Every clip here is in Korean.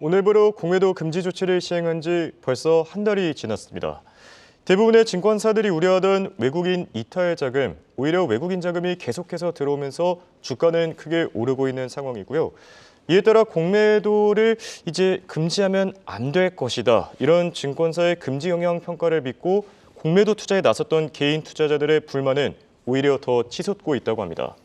오늘부로 공매도 금지 조치를 시행한 지 벌써 한 달이 지났습니다. 대부분의 증권사들이 우려하던 외국인 이탈 자금, 오히려 외국인 자금이 계속해서 들어오면서 주가는 크게 오르고 있는 상황이고요. 이에 따라 공매도를 이제 금지하면 안 될 것이다. 이런 증권사의 금지 영향 평가를 믿고 공매도 투자에 나섰던 개인 투자자들의 불만은 오히려 더 치솟고 있다고 합니다.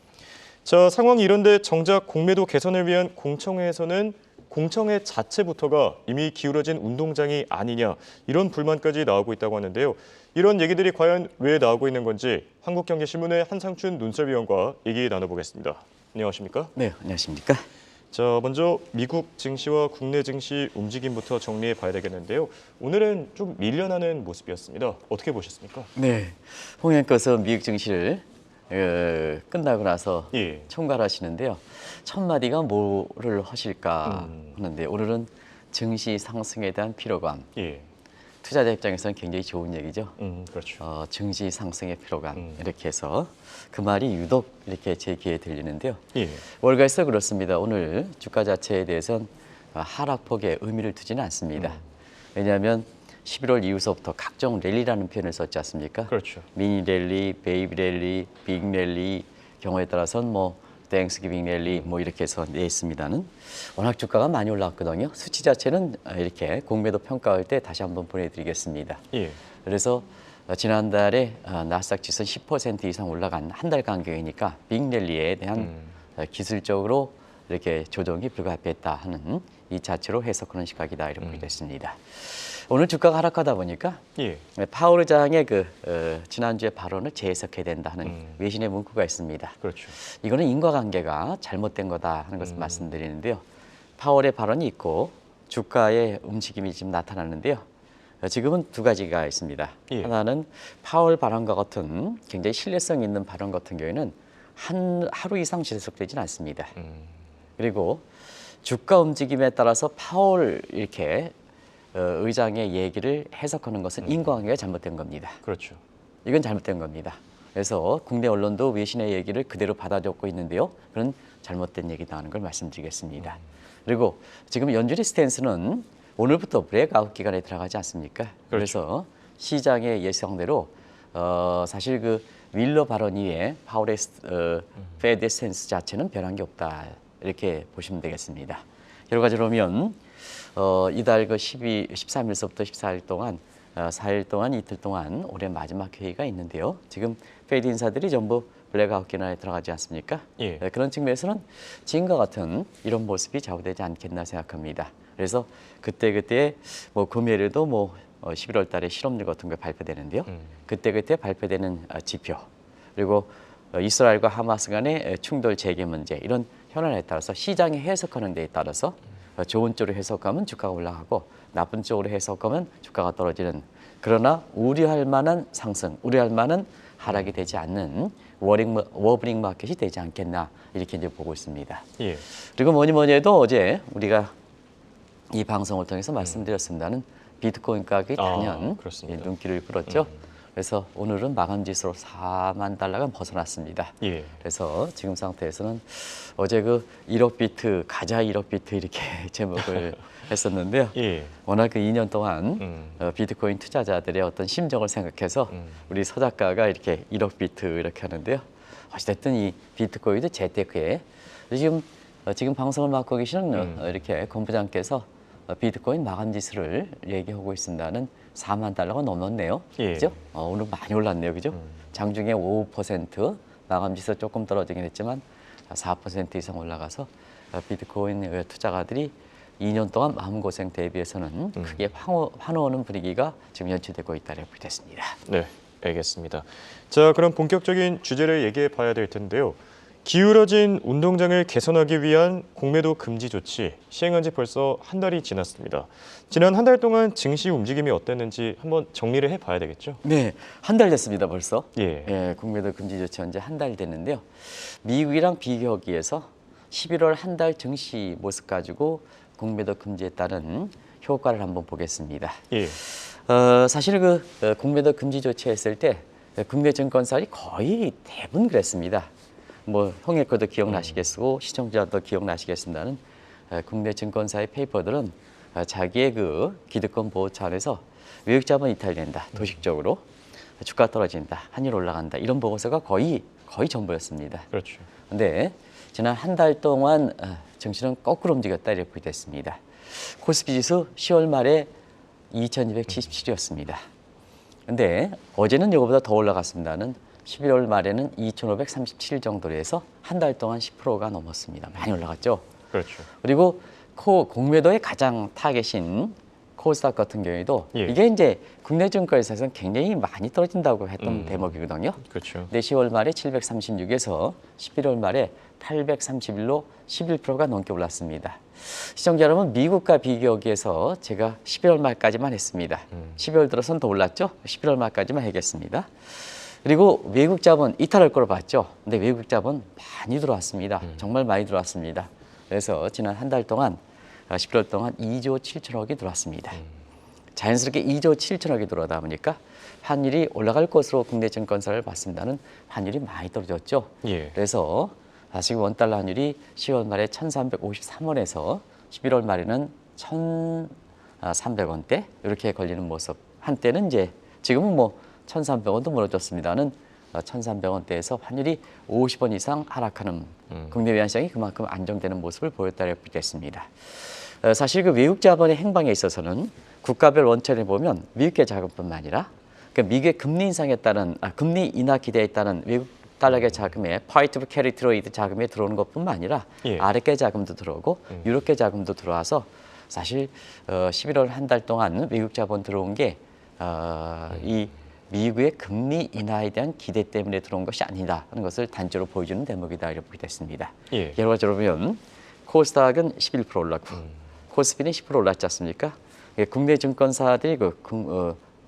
자, 상황이 이런데 정작 공매도 개선을 위한 공청회에서는 공청회 자체부터가 이미 기울어진 운동장이 아니냐 이런 불만까지 나오고 있다고 하는데요. 이런 얘기들이 과연 왜 나오고 있는 건지 한국경제신문의 한상춘 눈설위원과 얘기 나눠보겠습니다. 안녕하십니까? 네, 안녕하십니까? 자, 먼저 미국 증시와 국내 증시 움직임부터 정리해 봐야 되겠는데요. 오늘은 좀 밀려나는 모습이었습니다. 어떻게 보셨습니까? 네, 홍영께서 미국 증시를 끝나고 나서 총괄하시는데요. 첫 마디가 뭐를 하실까 하는데 오늘은 증시 상승에 대한 피로감. 투자자 입장에서는 굉장히 좋은 얘기죠. 그렇죠. 증시 상승의 피로감 이렇게 해서 그 말이 유독 이렇게 제 귀에 들리는데요. 월가에서 그렇습니다. 오늘 주가 자체에 대해서는 하락폭에 의미를 두지는 않습니다. 왜냐하면 11월 이후서부터 각종 랠리라는 표현을 썼지 않습니까? 그렇죠. 미니 랠리, 베이비 랠리, 빅 랠리 경우에 따라서는 뭐 땡스기빙 랠리 뭐 이렇게 해서 냈습니다는 워낙 주가가 많이 올라왔거든요. 수치 자체는 이렇게 공매도 평가할 때 다시 한번 보내드리겠습니다. 그래서 지난달에 나스닥 지수 10% 이상 올라간 한 달 간격이니까 빅 랠리에 대한 기술적으로 이렇게 조정이 불가피했다 하는 이 자체로 해석하는 시각이다 이렇게 보겠습니다. 오늘 주가가 하락하다 보니까 파월 의장의 지난주에 발언을 재해석해야 된다 하는 외신의 문구가 있습니다. 그렇죠. 이거는 인과관계가 잘못된 거다 하는 것을 말씀드리는데요. 파월의 발언이 있고 주가의 움직임이 지금 나타나는데요. 지금은 두 가지가 있습니다. 하나는 파월 발언과 같은 굉장히 신뢰성 있는 발언 같은 경우에는 하루 이상 지속되지는 않습니다. 그리고 주가 움직임에 따라서 파월 이렇게 의장의 얘기를 해석하는 것은 인과관계가 잘못된 겁니다. 그렇죠. 이건 잘못된 겁니다. 그래서 국내 언론도 외신의 얘기를 그대로 받아줬고 있는데요. 그런 잘못된 얘기다 하는 걸 말씀드리겠습니다. 그리고 지금 연준의 스탠스는 오늘부터 브레이크아웃 기간에 들어가지 않습니까? 그래서 시장의 예상대로 사실 그 윌러 발언 이외에 파월의 페드 스탠스 자체는 변한 게 없다. 이렇게 보시면 되겠습니다. 결과적으로 보면 이달 13일서부터 14일 동안 4일 동안 이틀 동안 올해 마지막 회의가 있는데요. 지금 페드 인사들이 전부 블랙아웃 기간에 들어가지 않습니까? 그런 측면에서는 지금과 같은 이런 모습이 좌우되지 않겠나 생각합니다. 그래서 그때 뭐 금요일에도 뭐 11월 달에 실업률 같은 게 발표되는데요. 그때 발표되는 지표 그리고 이스라엘과 하마스 간의 충돌 재개 문제 이런 현안에 따라서 시장이 해석하는 데에 따라서 좋은 쪽으로 해석하면 주가가 올라가고 나쁜 쪽으로 해석하면 주가가 떨어지는 그러나 우려할 만한 상승, 우려할 만한 하락이 되지 않는 워브링 마켓이 되지 않겠나 이렇게 이제 보고 있습니다. 그리고 뭐니 해도 어제 우리가 이 방송을 통해서 말씀드렸습니다는 비트코인 가격이 단연 눈길을 끌었죠. 그래서 오늘은 마감 지수로 4만 달러가 벗어났습니다. 그래서 지금 상태에서는 어제 1억 비트, 가자 1억 비트 이렇게 제목을 했었는데요. 워낙 2년 동안 비트코인 투자자들의 어떤 심정을 생각해서 우리 서 작가가 이렇게 1억 비트 이렇게 하는데요. 어쨌든 이 비트코인도 재테크에 지금 방송을 맡고 계시는 이렇게 본부장께서 비트코인 마감 지수를 얘기하고 있습니다는 4만 달러가 넘었네요. 그죠? 오늘 많이 올랐네요. 그죠? 장중에 5% 마감 지수 조금 떨어지긴 했지만 4% 이상 올라가서 비트코인 투자가들이 2년 동안 마음고생 대비해서는 크게 환호하는 분위기가 지금 연출되고 있다고 보겠습니다. 네, 알겠습니다. 자, 그럼 본격적인 주제를 얘기해 봐야 될 텐데요. 기울어진 운동장을 개선하기 위한 공매도 금지 조치 시행한 지 벌써 한 달이 지났습니다. 지난 한 달 동안 증시 움직임이 어땠는지 한번 정리를 해봐야 되겠죠? 네, 한 달 됐습니다 벌써. 공매도 금지 조치한 지 한 달 됐는데요. 미국이랑 비교하기에서 11월 한 달 증시 모습 가지고 공매도 금지에 따른 효과를 한번 보겠습니다. 사실 공매도 금지 조치했을 때 국내 증권사들이 거의 대부분 그랬습니다. 뭐 형의 거도 기억나시겠고 시청자도 기억나시겠습니다는 국내 증권사의 페이퍼들은 자기의 그 기득권 보호차 안에서 외국 자본 이탈된다, 도식적으로 주가 떨어진다, 환율 올라간다 이런 보고서가 거의 전부였습니다. 그렇죠. 근데 지난 한 달 동안 증시는 거꾸로 움직였다 이렇게 됐습니다. 코스피 지수 10월 말에 2277이었습니다. 근데 어제는 이거보다 더 올라갔습니다는 11월 말에는 2537 정도로 해서 한 달 동안 10%가 넘었습니다. 많이 올라갔죠. 그렇죠. 그리고 공매도의 가장 타겟인 코스닥 같은 경우에도 예. 이게 이제 국내 증권에서는 굉장히 많이 떨어진다고 했던 대목이거든요. 그렇죠. 근데 10월 말에 736에서 11월 말에 831로 11%가 넘게 올랐습니다. 시청자 여러분, 미국과 비교하기에서 제가 11월 말까지만 했습니다. 12월 들어서는 더 올랐죠? 11월 말까지만 하겠습니다. 그리고 외국 자본 이탈할 거로 봤죠. 근데 외국 자본 많이 들어왔습니다. 정말 많이 들어왔습니다. 그래서 지난 한 달 동안 11월 동안 2조 7천억이 들어왔습니다. 자연스럽게 2조 7천억이 들어오다 보니까 환율이 올라갈 것으로 국내 증권사를 봤습니다는 환율이 많이 떨어졌죠. 예. 그래서 다시 원달러 환율이 10월 말에 1,353원에서 11월 말에는 1,300원대 이렇게 걸리는 모습. 한때는 이제 지금은 뭐 1,300원도 무너졌습니다는 1,300원대에서 환율이 50원 이상 하락하는 국내 외환 시장이 그만큼 안정되는 모습을 보였다고 보겠습니다. 사실 그 외국 자본의 행방에 있어서는 국가별 원천에 보면 미국계 자금뿐만 아니라 그 미국의 금리 인상에 따른 금리 인하 기대에 따른 외국 달러계 자금에 파이트 오브 캐리 트레이드 자금에 들어오는 것뿐만 아니라 예. 아래계 자금도 들어오고 유럽계 자금도 들어와서 사실 11월 한 달 동안 외국 자본 들어온 게 이 미국의 금리 인하에 대한 기대 때문에 들어온 것이 아니다 하는 것을 단적으로 보여주는 대목이다 이렇게 됐습니다. 예. 결과적으로 보면 코스닥은 11% 올랐고 코스피는 10% 올랐지 않습니까? 국내 증권사들이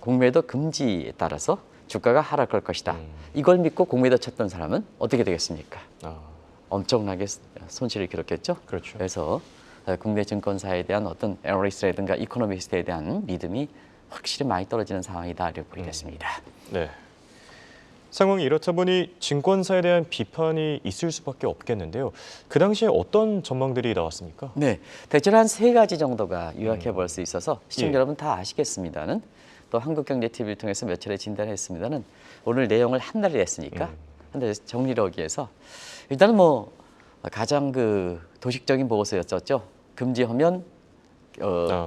공매도 금지에 따라서 주가가 하락할 것이다. 이걸 믿고 공매도 쳤던 사람은 어떻게 되겠습니까? 엄청나게 손실을 기록했죠. 그렇죠. 그래서 국내 증권사에 대한 어떤 애널리스트라든가 이코노미스트에 대한 믿음이 확실히 많이 떨어지는 상황이다 이렇게 보겠습니다. 네. 상황이 이렇다 보니 증권사에 대한 비판이 있을 수밖에 없겠는데요. 그 당시에 어떤 전망들이 나왔습니까? 네, 대체로 한 3가지 정도가 요약해 볼 수 있어서 시청자 예. 여러분 다 아시겠습니다는 또 한국경제TV를 통해서 몇 차례 진단했습니다는 오늘 내용을 한 달이 됐으니까 한 달 정리를 하기 위해서 일단은 뭐 가장 그 도식적인 보고서였었죠. 금지하면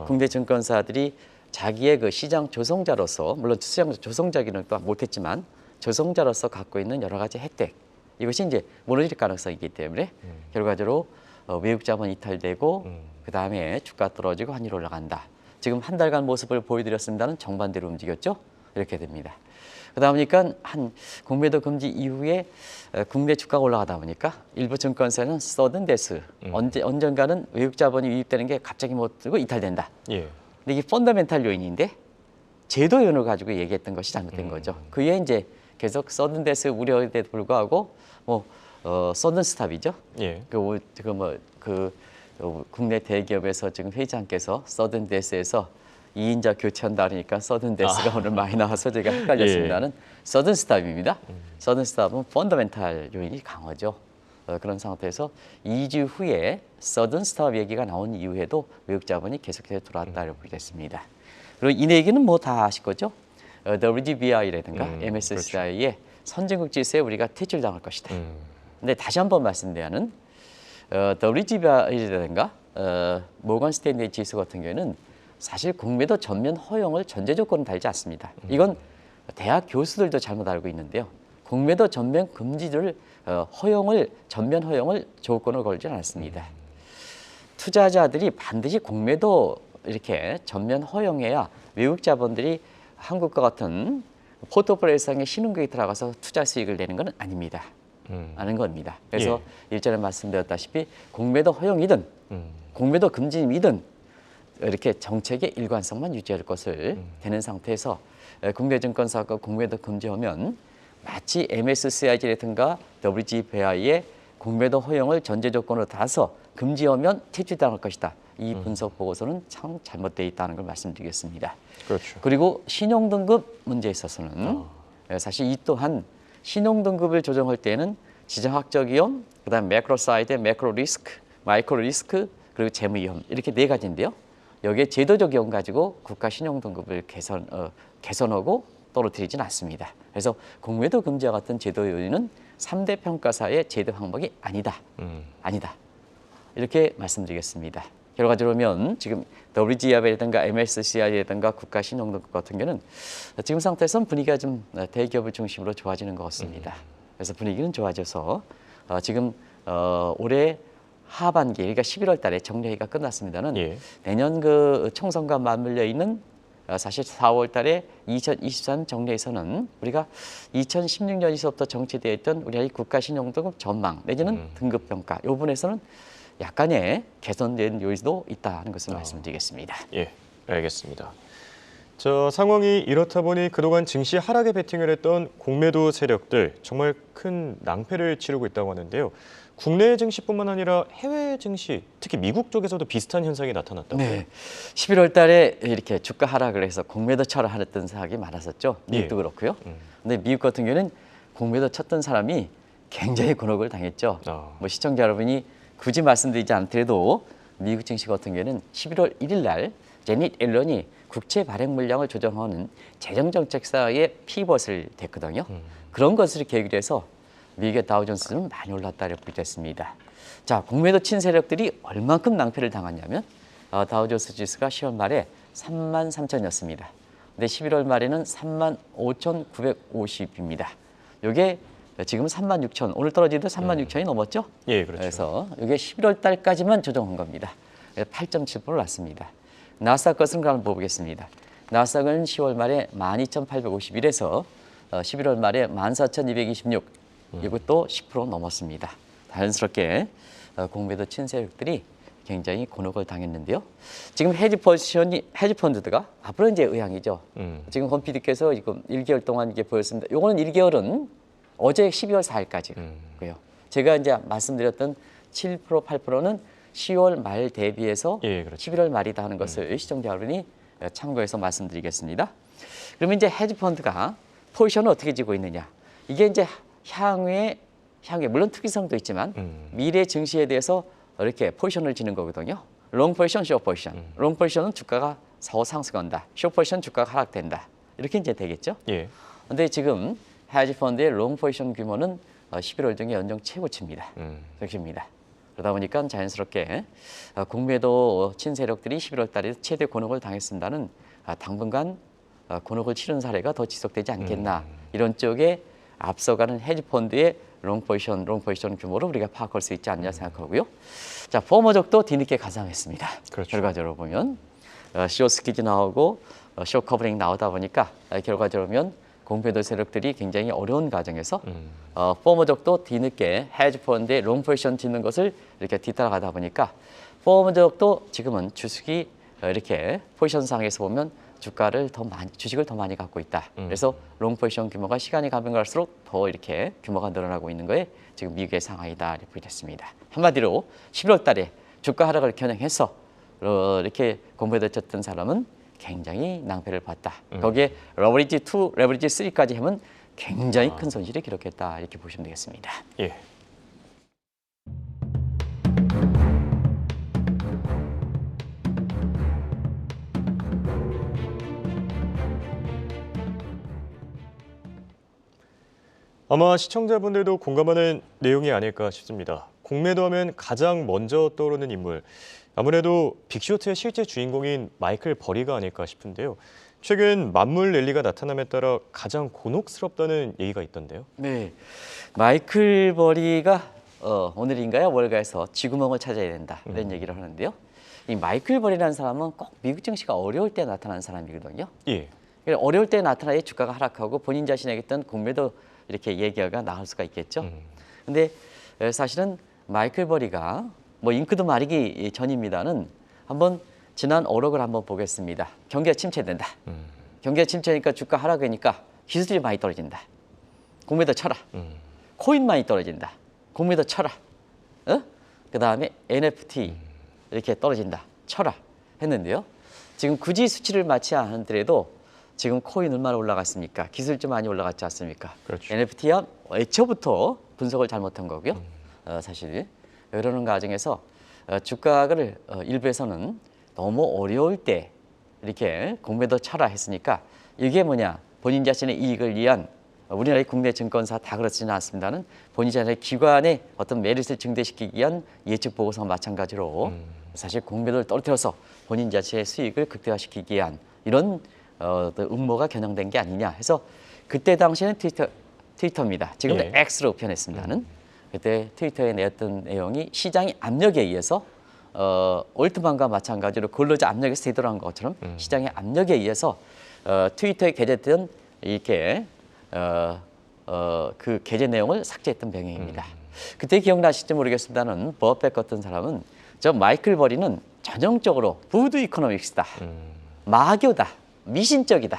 국내 증권사들이 자기의 그 시장 조성자로서 물론 시장 조성자기는 또 못했지만 조성자로서 갖고 있는 여러 가지 혜택 이것이 이제 무너질 가능성이기 때문에 결과적으로 외국 자본 이탈되고 그 다음에 주가 떨어지고 환율 올라간다. 지금 한 달간 모습을 보여드렸습니다는 정반대로 움직였죠. 이렇게 됩니다. 그러다 보니까 한 공매도 금지 이후에 국내 주가가 올라가다 보니까 일부 증권사는 서든데스 언젠가는 외국 자본이 유입되는 게 갑자기 못 들고 이탈된다. 예. 근데 이게 펀더멘탈 요인인데 제도 요인을 가지고 얘기했던 것이 잘못된 거죠. 그 이후에 이제 계속 서든데스 우려에도 불구하고 서든 스탑이죠. 예. 국내 대기업에서 지금 회장께서 서든데스에서 2인자 교체한다 그러니까 서든데스가 오늘 많이 나와서 제가 헷갈렸습니다는 서든 스탑입니다. 서든 스탑은 펀더멘탈 요인이 강하죠. 그런 상태에서 2주 후에 서든 스탑 얘기가 나온 이후에도 외국 자본이 계속해서 들어왔다고 보겠습니다. 그리고 이 얘기는 뭐 다 아실 거죠? WGBI라든가 MSCI의 선진국 지수에 우리가 퇴출당할 것이다. 근데 다시 한번 말씀드리면 WGBI라든가 모건 스탠리 지수 같은 경우에는 사실 공매도 전면 허용을 전제 조건은 달지 않습니다. 이건 대학 교수들도 잘못 알고 있는데요. 공매도 전면 금지를 전면 허용을 조건을 걸지 않았습니다. 투자자들이 반드시 공매도 이렇게 전면 허용해야 외국 자본들이 한국과 같은 포트폴리오상의 신흥국에 들어가서 투자 수익을 내는 건 아닙니다. 아는 겁니다. 그래서 일전에 말씀드렸다시피 공매도 허용이든 공매도 금지이든 이렇게 정책의 일관성만 유지할 것을 되는 상태에서 국내 증권사가 공매도 금지하면 마치 MSCI라든가 WGBI의 공매도 허용을 전제 조건으로 따라서 금지하면 퇴출당할 것이다. 이 분석 보고서는 참 잘못되어 있다는 걸 말씀드리겠습니다. 그렇죠. 그리고 신용등급 문제에 있어서는 사실 이 또한 신용등급을 조정할 때는 지정학적 위험, 그다음 매크로 사이드, 매크로 리스크, 마이크로 리스크, 그리고 재무 위험 이렇게 네 가지인데요. 여기에 제도적 위험 가지고 국가 신용 등급을 개선하고 떨어뜨리진 않습니다. 그래서 공매도 금지와 같은 제도 요인은 3대 평가사의 제도 항목이 아니다. 아니다. 이렇게 말씀드리겠습니다. 결과적으로 보면 지금 WGER이라든가 MSCI라든가 국가 신용 등급 같은 경우는 지금 상태에서는 분위기가 좀 대기업을 중심으로 좋아지는 것 같습니다. 그래서 분위기는 좋아져서 지금 올해 하반기, 그러니까 11월 달에 정례회의가 끝났습니다는 예. 내년 그 총선과 맞물려 있는 사실 4월 달에 2023 정례에서는 우리가 2016년에서부터 정치되어 있던 우리의 국가신용등급 전망 내지는 등급평가 이 부분에서는 약간의 개선된 요인도 있다는 것을 말씀드리겠습니다. 예, 알겠습니다. 자, 상황이 이렇다 보니 그동안 증시 하락에 베팅을 했던 공매도 세력들 정말 큰 낭패를 치르고 있다고 하는데요. 국내 증시뿐만 아니라 해외 증시, 특히 미국 쪽에서도 비슷한 현상이 나타났다고요? 네, 11월 달에 이렇게 주가 하락을 해서 공매도 철회하랬던 사람이 많았었죠. 미국도 예. 그렇고요. 근데 미국 같은 경우는 공매도 쳤던 사람이 굉장히 곤혹을 당했죠. 뭐 시청자 여러분이 굳이 말씀드리지 않더라도 미국 증시 같은 경우는 11월 1일 날 제닛 옐런이 국채 발행 물량을 조정하는 재정정책사의 피벗을 됐거든요. 그런 것을 계기로 해서 미국의 다우존스는 많이 올랐다고 보겠습니다. 자, 공매도 친 세력들이 얼만큼 낭패를 당했냐면 다우존스 지수가 10월 말에 33,000이었습니다. 근데 11월 말에는 35,950입니다. 이게 지금 36,000, 오늘 떨어지도 36,000이 넘었죠? 예, 그렇죠. 그래서 이게 11월 달까지만 조정한 겁니다. 8.7% 났습니다. 나스닥 것은 한번 보겠습니다. 나스닥은 10월 말에 12,851에서 11월 말에 14,226, 이것도 10% 넘었습니다. 자연스럽게 공매도 친 세력들이 굉장히 곤혹을 당했는데요. 지금 헤지펀드가 앞으로 이제 의향이죠. 지금 권 PD께서 지금 1개월 동안 이게 보였습니다. 요거는 1개월은 어제 12월 4일까지고요. 제가 이제 말씀드렸던 7%, 8%는 10월 말 대비해서 예, 그렇죠. 11월 말이다 하는 것을 시청자 여러분이 참고해서 말씀드리겠습니다. 그러면 이제 헤지펀드가 포지션을 어떻게 지고 있느냐? 이게 이제 향후에 물론 특이성도 있지만 미래 증시에 대해서 이렇게 포지션을 지는 거거든요. 롱 포지션, 숏 포지션. 롱 포지션은 주가가 상승한다. 숏 포지션 주가가 하락된다. 이렇게 이제 되겠죠. 예. 근데 지금 헤지펀드의 롱 포지션 규모는 11월 중에 연중 최고치입니다. 그렇습니다. 그러다 보니까 자연스럽게 공매도 친 세력들이 11월 달에 최대 곤혹을 당했습니다는 당분간 곤혹을 치른 사례가 더 지속되지 않겠나. 이런 쪽에 앞서가는 헤지펀드의 롱 포지션 규모를 우리가 파악할 수 있지 않냐 생각하고요. 자, 포머족도 뒤늦게 가상했습니다. 그렇죠. 결과적으로 보면 숏 스퀴즈 나오고 숏 커버링 나오다 보니까 결과적으로 보면 공매도 세력들이 굉장히 어려운 과정에서 포머족도 뒤늦게 헤지펀드의 롱 포지션 짓는 것을 이렇게 뒤따라가다 보니까 포머족도 지금은 주식이 이렇게 포지션상에서 보면 주식을 더 많이 갖고 있다. 그래서 롱 포지션 규모가 시간이 가면 갈수록 더 이렇게 규모가 늘어나고 있는 거에 지금 미국의 상황이다 이렇게 보겠습니다. 한마디로 11월 달에 주가 하락을 겨냥해서 이렇게 공매도 쳤던 사람은 굉장히 낭패를 봤다. 거기에 레버리지 2, 레버리지 3까지 하면 굉장히 큰 손실을 기록했다 이렇게 보시면 되겠습니다. 예. 아마 시청자분들도 공감하는 내용이 아닐까 싶습니다. 공매도하면 가장 먼저 떠오르는 인물, 아무래도 빅쇼트의 실제 주인공인 마이클 버리가 아닐까 싶은데요. 최근 만물 랠리가 나타남에 따라 가장 곤혹스럽다는 얘기가 있던데요. 네, 마이클 버리가 오늘인가요? 월가에서 쥐구멍을 찾아야 된다 이런 얘기를 하는데요. 이 마이클 버리라는 사람은 꼭 미국 증시가 어려울 때 나타나는 사람이거든요. 예. 어려울 때 나타나야 주가가 하락하고 본인 자신에게 있던 공매도 이렇게 얘기가 나올 수가 있겠죠. 근데 사실은 마이클 버리가 뭐 잉크도 마르기 전입니다는 한번 지난 어록을 한번 보겠습니다. 경기가 침체된다. 경기가 침체니까 주가 하락이니까 기술이 많이 떨어진다. 공매도 쳐라. 코인 많이 떨어진다. 공매도 쳐라. 그다음에 NFT 이렇게 떨어진다. 쳐라 했는데요. 지금 굳이 수치를 맞지 않더라도 지금 코인 얼마나 올라갔습니까? 기술주 많이 올라갔지 않습니까? 그렇죠. NFT야 애초부터 분석을 잘못한 거고요. 사실 이러는 과정에서 주가를 일부에서는 너무 어려울 때 이렇게 공매도 쳐라 했으니까 이게 뭐냐 본인 자신의 이익을 위한 우리나라의 국내 증권사 다 그렇지는 않습니다는 본인 자신의 기관의 어떤 메리트를 증대시키기 위한 예측 보고서와 마찬가지로 사실 공매도를 떨어뜨려서 본인 자신의 수익을 극대화시키기 위한 이런 음모가 겨냥된 게 아니냐 해서 그때 당시에는 트위터입니다. 지금도 예. X로 표현했습니다는 그때 트위터에 내었던 내용이 시장의 압력에 의해서 올트만과 마찬가지로 근로자 압력에서 되돌아간 것처럼 시장의 압력에 의해서 트위터에 게재된 이렇게 그 게재 내용을 삭제했던 병행입니다. 그때 기억나실지 모르겠습니다는 버핏 같은 사람은 저 마이클 버리는 전형적으로 부두 이코노믹스다, 마교다, 미신적이다,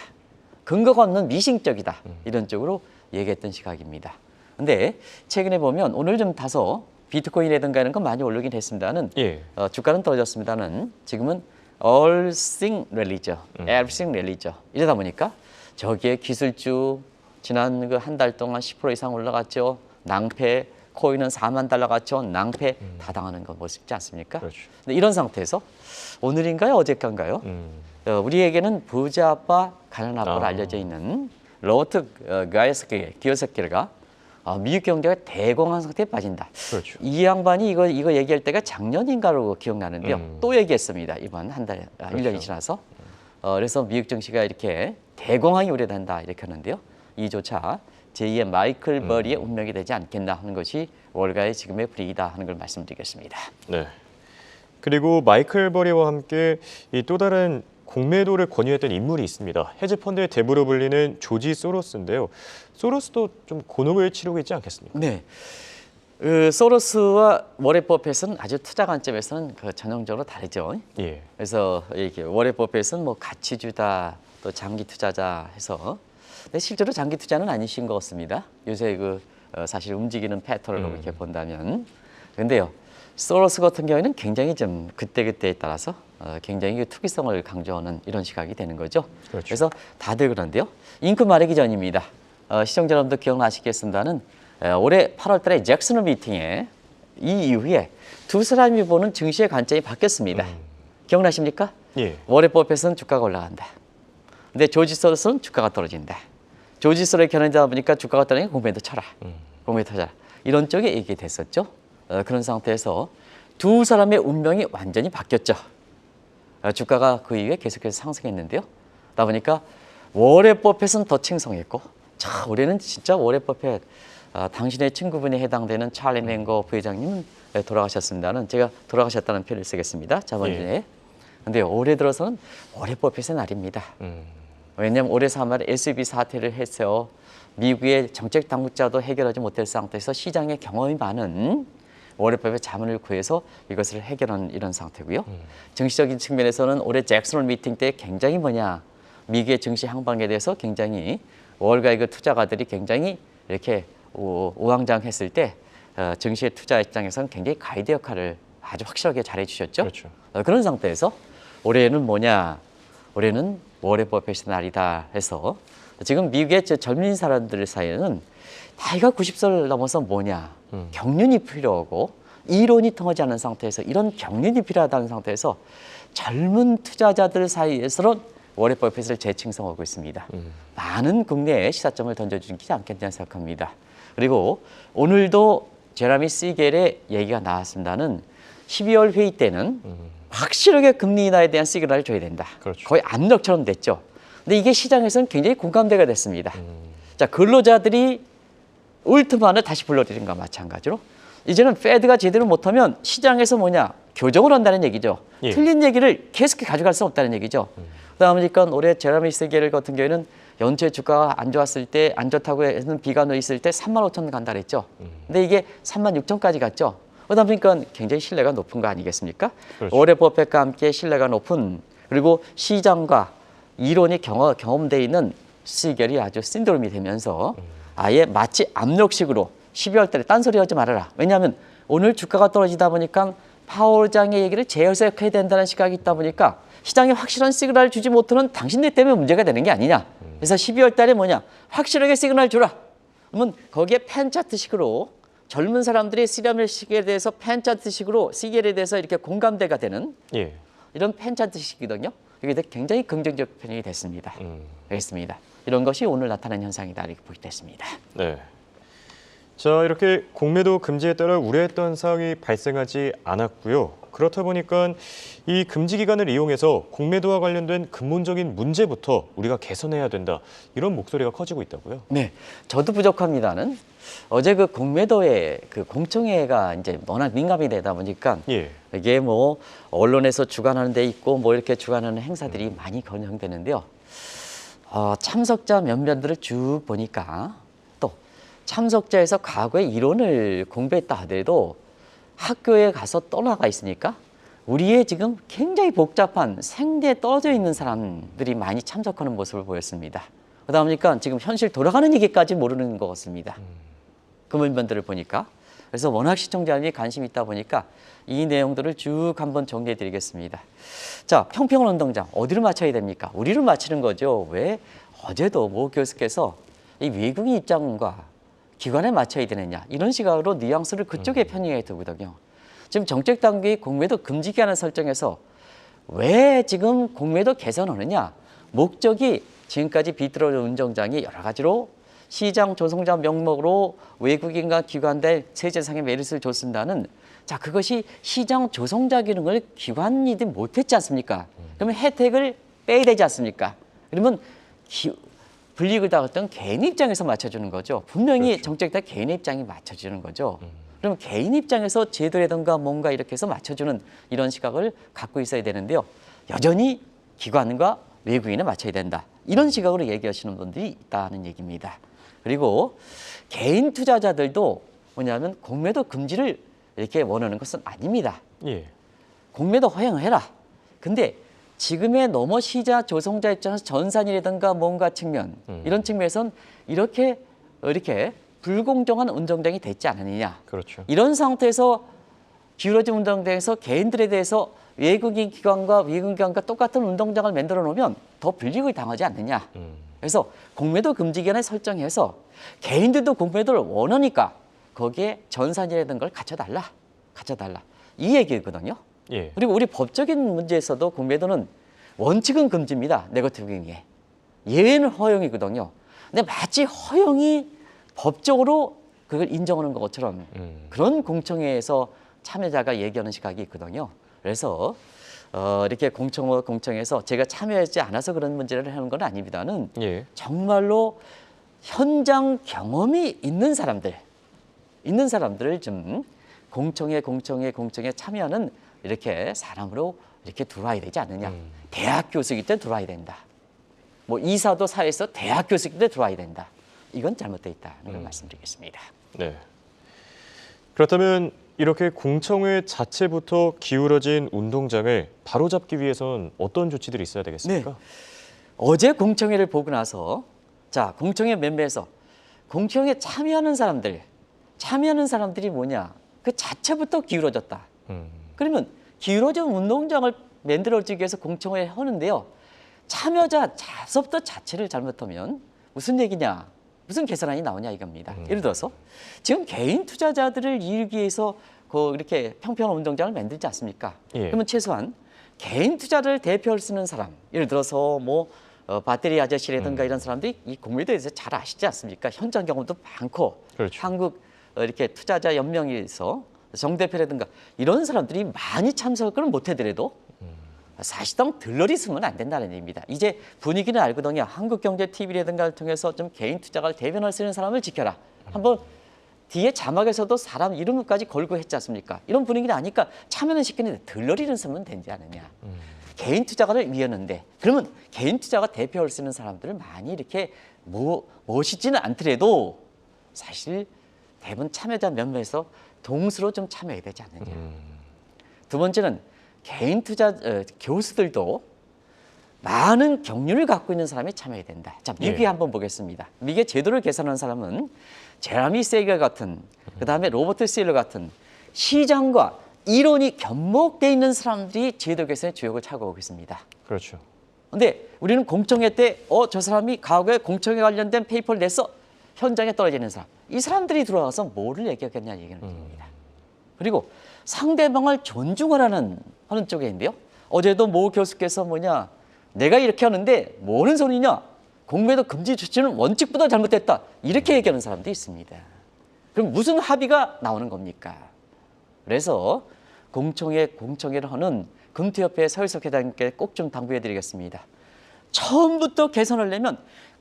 근거가 없는 미신적이다 이런 쪽으로 얘기했던 시각입니다. 근데 최근에 보면 오늘 좀 다소 비트코인이라든가 이런 건 많이 오르긴 했습니다는 예. 주가는 떨어졌습니다는 지금은 all thing rally죠, everything rally죠. 이러다 보니까 저기에 기술주 지난 그 한 달 동안 10% 이상 올라갔죠. 낭패, 코인은 4만 달러 갔죠. 낭패 다 당하는 거 멋있지 않습니까? 그렇죠. 근데 이런 상태에서 오늘인가요, 어제인가요? 우리에게는 부자 아빠, 가난 아빠로 알려져 있는 로버트 기요사키가 미국 경제가 대공황 상태에 빠진다. 그렇죠. 이 양반이 이거 얘기할 때가 작년인가로 기억나는데요. 또 얘기했습니다. 이번 한 달, 1년이 지나서. 그래서 미국 증시가 이렇게 대공황이 우려된다 이렇게 하는데요. 이조차 제2의 마이클 버리의 운명이 되지 않겠나 하는 것이 월가의 지금의 분위기다 하는 걸 말씀드리겠습니다. 네. 그리고 마이클 버리와 함께 이 또 다른 공매도를 권유했던 인물이 있습니다. 헤지펀드의 대부로 불리는 조지 소로스인데요. 소로스도 좀 곤혹을 치르고 있지 않겠습니까? 네. 소로스와 워렌 버핏은 아주 투자 관점에서는 전형적으로 다르죠. 예. 그래서 이렇게 워렌 버핏은 뭐 가치주다 또 장기 투자자 해서 근데 실제로 장기 투자는 아니신 것 같습니다. 요새 사실 움직이는 패턴을 이렇게 본다면 근데요. 소로스 같은 경우에는 굉장히 좀 그때그때에 따라서 굉장히 투기성을 강조하는 이런 시각이 되는 거죠. 그렇죠. 그래서 다들 그런데요. 잉크 마르기 전입니다. 시청자 여러분도 기억나시겠습니다는 올해 8월 달에 잭슨홀 미팅에 이 이후에 두 사람이 보는 증시의 관점이 바뀌었습니다. 기억나십니까? 예. 워렌 버핏은 주가가 올라간다. 근데 조지 소로스는 주가가 떨어진다. 조지 소로스의 견해다 보니까 주가가 떨어지니까 공매도 쳐라. 공매도 쳐라. 이런 쪽에 얘기 됐었죠. 그런 상태에서 두 사람의 운명이 완전히 바뀌었죠. 주가가 그 이후에 계속해서 상승했는데요. 그러다 보니까 워렌 버핏은 더 칭송했고 자, 올해는 진짜 워렌 버핏 당신의 친구분에 해당되는 찰리 맹거 부회장님은 돌아가셨습니다는 제가 돌아가셨다는 표현을 쓰겠습니다. 저번에. 근데 올해 들어서는 워렌 버핏의 날입니다. 왜냐하면 올해 3월에 SVB 사태를 해서 미국의 정책 당국자도 해결하지 못할 상태에서 시장에 경험이 많은 워렌 버핏의 자문을 구해서 이것을 해결하는 이런 상태고요. 정치적인 측면에서는 올해 잭슨홀 미팅 때 굉장히 미국의 증시 향방에 대해서 굉장히 월가의 그 투자가들이 굉장히 이렇게 우왕좌왕했을 때 증시의 투자 입장에서는 굉장히 가이드 역할을 아주 확실하게 잘해 주셨죠. 그렇죠. 그런 상태에서 올해는 올해는 워렌 버핏의 날이다 해서 지금 미국의 젊은 사람들 사이에는 나이가 90세를 넘어서 경륜이 필요하고 이론이 통하지 않는 상태에서 이런 경륜이 필요하다는 상태에서 젊은 투자자들 사이에서는 워렌 버핏을 재칭송하고 있습니다. 많은 국내에 시사점을 던져주지 않겠냐 생각합니다. 그리고 오늘도 제라미 시겔의 얘기가 나왔습니다는 12월 회의 때는 확실하게 금리 인하에 대한 시그널을 줘야 된다. 그렇죠. 거의 압력처럼 됐죠. 근데 이게 시장에서는 굉장히 공감대가 됐습니다. 자, 근로자들이 울트만을 다시 불러들인 것과 마찬가지로 이제는 페드가 제대로 못하면 시장에서 교정을 한다는 얘기죠. 예. 틀린 얘기를 계속 가져갈 수 없다는 얘기죠. 그러다 보니까 올해 제라미 시겔 같은 경우에는 연초에 주가가 안 좋았을 때 안 좋다고 해서 비가 있을 때 3만 5천 간다 그랬죠. 근데 이게 3만 6천까지 갔죠. 그러다 보니까 굉장히 신뢰가 높은 거 아니겠습니까? 그렇죠. 워렌 버핏과 함께 신뢰가 높은 그리고 시장과 이론이 경험되어 있는 시겔이 아주 신드롬이 되면서 아예 마치 압력식으로 12월 달에 딴소리 하지 말아라. 왜냐하면 오늘 주가가 떨어지다 보니까 파월장의 얘기를 재해석해야 된다는 시각이 있다 보니까 시장에 확실한 시그널을 주지 못하는 당신들 때문에 문제가 되는 게 아니냐. 그래서 12월 달에 확실하게 시그널 주라. 그러면 거기에 펜 차트식으로 젊은 사람들이 CRM식에 대해서 펜차트식으로 CL에 대해서 이렇게 공감대가 되는 예. 이런 펜차트식이거든요. 이게 굉장히 긍정적 편이 됐습니다. 알겠습니다. 이런 것이 오늘 나타난 현상이다 이렇게 보게 됐습니다. 네. 자, 이렇게 공매도 금지에 따라 우려했던 사항이 발생하지 않았고요. 그렇다 보니까 이 금지 기간을 이용해서 공매도와 관련된 근본적인 문제부터 우리가 개선해야 된다. 이런 목소리가 커지고 있다고요. 네, 저도 부족합니다는 어제 그 공매도의 그 공청회가 이제 워낙 민감이 되다 보니까 예. 이게 뭐 언론에서 주관하는 데 있고 뭐 이렇게 주관하는 행사들이 많이 거명되는데요. 참석자 면면들을 쭉 보니까 또 참석자에서 과거의 이론을 공부했다 하더라도 학교에 가서 떠나가 있으니까 우리의 지금 굉장히 복잡한 생대에 떨어져 있는 사람들이 많이 참석하는 모습을 보였습니다. 그러다 보니까 지금 현실 돌아가는 얘기까지 모르는 것 같습니다. 그 면면들을 보니까. 그래서 워낙 시청자님이 관심이 있다 보니까 이 내용들을 쭉 한번 정리해 드리겠습니다. 자, 평평한 운동장 어디를 맞춰야 됩니까? 우리를 맞추는 거죠. 왜 어제도 모 교수께서 이 외국인 입장과 기관에 맞춰야 되느냐 이런 시각으로 뉘앙스를 그쪽에 편향해 두거든요. 지금 정책당국이 공매도 금지 기한을 설정해서 왜 지금 공매도 개선하느냐 목적이 지금까지 비뚤어진 운동장이 여러 가지로 시장 조성자 명목으로 외국인과 기관들 세제상의 메리트를 줬습니다는 자 그것이 시장 조성자 기능을 기관이들 못했지 않습니까? 그러면 혜택을 빼야 되지 않습니까? 그러면 불이익을 당했던 개인 입장에서 맞춰주는 거죠. 분명히 그렇죠. 정책당 개인 입장이 맞춰주는 거죠. 그럼 개인 입장에서 제도라든가 뭔가 이렇게 해서 맞춰주는 이런 시각을 갖고 있어야 되는데요. 여전히 기관과 외국인에 맞춰야 된다. 이런 시각으로 얘기하시는 분들이 있다는 얘기입니다. 그리고 개인 투자자들도 뭐냐면 공매도 금지를 이렇게 원하는 것은 아닙니다. 예. 공매도 허용해라. 근데 지금의 넘어 시자 조성자 입장에서 전산이라든가 뭔가 측면 이런 측면에선 이렇게 불공정한 운동장이 됐지 않느냐. 그렇죠. 이런 상태에서 기울어진 운동장에서 개인들에 대해서 외국인 기관과 외국인 기관과 똑같은 운동장을 만들어 놓으면 더 불이익을 당하지 않느냐. 그래서 공매도 금지 기간을 설정해서 개인들도 공매도를 원하니까 거기에 전산이라든 걸 갖춰달라. 이 얘기거든요. 예. 그리고 우리 법적인 문제에서도 공매도는 원칙은 금지입니다. 네거티브 경우에. 예외는 허용이거든요. 근데 마치 허용이 법적으로 그걸 인정하는 것처럼 그런 공청회에서 참여자가 얘기하는 시각이 있거든요. 그래서 이렇게 공청회에서 제가 참여하지 않아서 그런 문제를 하는 건 아닙니다는 예. 정말로 현장 경험이 있는 사람들을 좀 공청회 참여하는 이렇게 사람으로 이렇게 들어와야 되지 않느냐. 대학 교수이기 때문에 들어와야 된다. 뭐 이사도 사회에서 대학 교수이기 때문에 들어와야 된다. 이건 잘못되어 있다는 걸 말씀드리겠습니다. 네. 그렇다면 이렇게 공청회 자체부터 기울어진 운동장을 바로잡기 위해선 어떤 조치들이 있어야 되겠습니까? 네. 어제 공청회를 보고 나서 자 공청회 멤버에서 공청회 참여하는 사람들이 뭐냐? 그 자체부터 기울어졌다. 그러면 기울어진 운동장을 만들어지기 위해서 공청회를 하는데요. 참여자 자서부터 자체를 잘못하면 무슨 얘기냐? 무슨 개선안이 나오냐 이겁니다. 예를 들어서 지금 개인 투자자들을 이루기 위해서 이렇게 평평한 운동장을 만들지 않습니까? 예. 그러면 최소한 개인 투자를 대표할 수 있는 사람, 예를 들어서 뭐 배터리 아저씨라든가 이런 사람들이 이 공매도에 대해서 잘 아시지 않습니까? 현장 경험도 많고 그렇죠. 한국 이렇게 투자자 연맹에서 정 대표라든가 이런 사람들이 많이 참석을 못하더라도 사실상 들러리 쓰면 안 된다는 얘기입니다. 이제 분위기는 알거든요. 한국경제TV라든가를 통해서 좀 개인 투자가를 대변할 수 있는 사람을 지켜라. 한번 뒤에 자막에서도 사람 이름까지 걸고 했지 않습니까? 이런 분위기는 아니까 참여는 시키는데 들러리는 쓰면 되지 않느냐. 개인 투자가를 위하는데 그러면 개인 투자가 대표할 수 있는 사람들을 많이 이렇게 모시지는 않더라도 사실 대부분 참여자 면면에서 동수로 좀 참여해야 되지 않느냐. 두 번째는 개인 투자 교수들도 많은 경륜을 갖고 있는 사람이 참여해야 된다. 자, 미국에 예. 한번 보겠습니다. 미국의 제도를 개선한 사람은 제라미 세이거 같은 그다음에 로버트 세일러 같은 시장과 이론이 접목되어 있는 사람들이 제도 개선의 주역을 차지하고 있습니다. 그렇죠. 근데 우리는 공청회 때 저 사람이 과거에 공청회 관련된 페이퍼를 냈어. 현장에 떨어지는 사람, 이 사람들이 들어와서 뭐를 얘기하겠냐 얘기는 드립니다. 그리고 상대방을 존중하라는 하는 쪽에 있는데요. 어제도 모 교수께서 내가 이렇게 하는데 뭐는 소리냐? 공매도 금지 조치는 원칙보다 잘못됐다. 이렇게 얘기하는 사람도 있습니다. 그럼 무슨 합의가 나오는 겁니까? 그래서 공청회를 하는 금투협회 서유석 회장님께 꼭 좀 당부해 드리겠습니다. 처음부터 개선하려면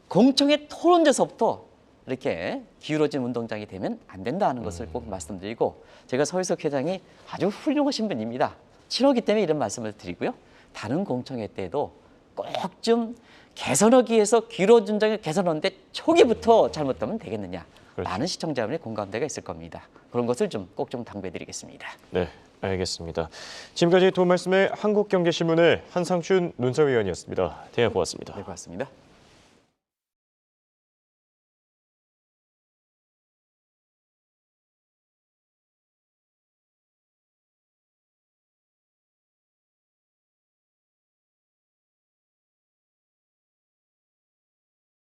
공청회 토론제서부터 이렇게 기울어진 운동장이 되면 안 된다는 것을 꼭 말씀드리고, 제가 서유석 회장이 아주 훌륭하신 분입니다. 친하기 때문에 이런 말씀을 드리고요. 다른 공청회 때도 꼭 좀 개선하기 위해서 기울어진 운동장을 개선하는데 초기부터 잘못하면 되겠느냐. 그렇죠. 많은 시청자분의 공감대가 있을 겁니다. 그런 것을 좀 꼭 좀 당부해 드리겠습니다. 네, 알겠습니다. 지금까지 도움 말씀의 한국경제신문의 한상춘 논사위원이었습니다. 대화 고맙습니다. 네, 고맙습니다.